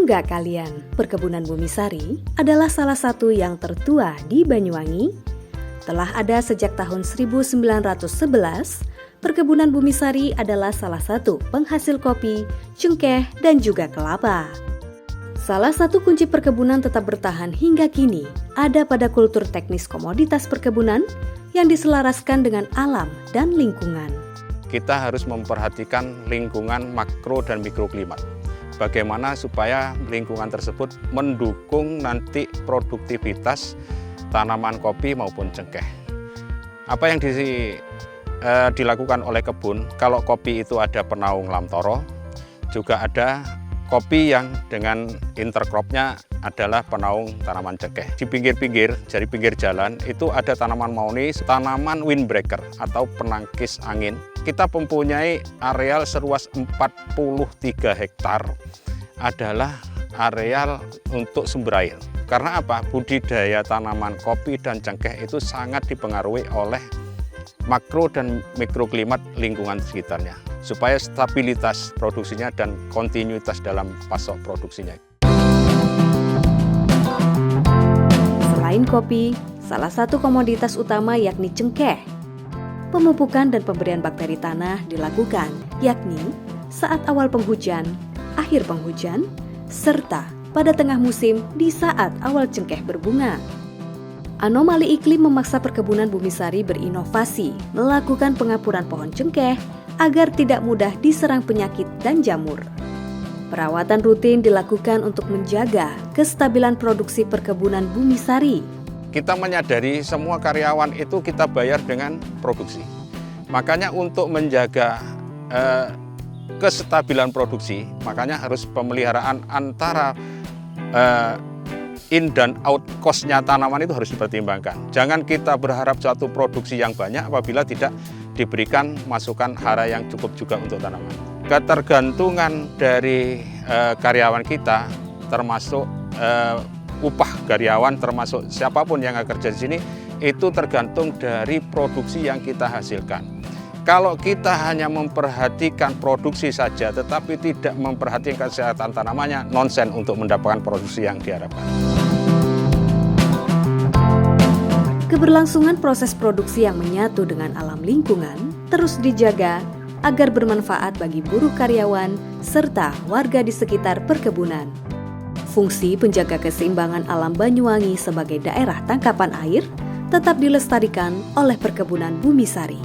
Tahu nggak kalian, Perkebunan Bumisari adalah salah satu yang tertua di Banyuwangi. Telah ada sejak tahun 1911, Perkebunan Bumisari adalah salah satu penghasil kopi, cengkeh, dan juga kelapa. Salah satu kunci perkebunan tetap bertahan hingga kini ada pada kultur teknis komoditas perkebunan yang diselaraskan dengan alam dan lingkungan. Kita harus memperhatikan lingkungan makro dan mikroklimat. Bagaimana supaya lingkungan tersebut mendukung nanti produktivitas tanaman kopi maupun cengkeh. Apa yang dilakukan oleh kebun, kalau kopi itu ada penaung lamtoro, juga ada kopi yang dengan intercropnya adalah penaung tanaman cengkeh. Di pinggir-pinggir, dari pinggir jalan, itu ada tanaman mauni, tanaman windbreaker atau penangkis angin. Kita mempunyai areal seluas 43 hektar adalah areal untuk sumber air. Karena apa? Budidaya tanaman kopi dan cengkeh itu sangat dipengaruhi oleh makro dan mikroklimat lingkungan sekitarnya, supaya stabilitas produksinya dan kontinuitas dalam pasok produksinya. Selain kopi, salah satu komoditas utama yakni cengkeh. Pemupukan dan pemberian bakteri tanah dilakukan, yakni saat awal penghujan, akhir penghujan, serta pada tengah musim di saat awal cengkeh berbunga. Anomali iklim memaksa Perkebunan Bumisari berinovasi, melakukan pengapuran pohon cengkeh agar tidak mudah diserang penyakit dan jamur. Perawatan rutin dilakukan untuk menjaga kestabilan produksi Perkebunan Bumisari. Kita menyadari semua karyawan itu kita bayar dengan produksi. Makanya untuk menjaga kestabilan produksi, makanya harus pemeliharaan antara in dan out cost-nya tanaman itu harus dipertimbangkan. Jangan kita berharap suatu produksi yang banyak apabila tidak diberikan masukan hara yang cukup juga untuk tanaman. Ketergantungan dari karyawan kita termasuk upah karyawan, termasuk siapapun yang kerja di sini, itu tergantung dari produksi yang kita hasilkan. Kalau kita hanya memperhatikan produksi saja tetapi tidak memperhatikan kesehatan tanamannya, nonsen untuk mendapatkan produksi yang diharapkan. Keberlangsungan proses produksi yang menyatu dengan alam lingkungan terus dijaga agar bermanfaat bagi buruh karyawan serta warga di sekitar perkebunan. Fungsi penjaga keseimbangan alam Banyuwangi sebagai daerah tangkapan air tetap dilestarikan oleh Perkebunan Bumisari.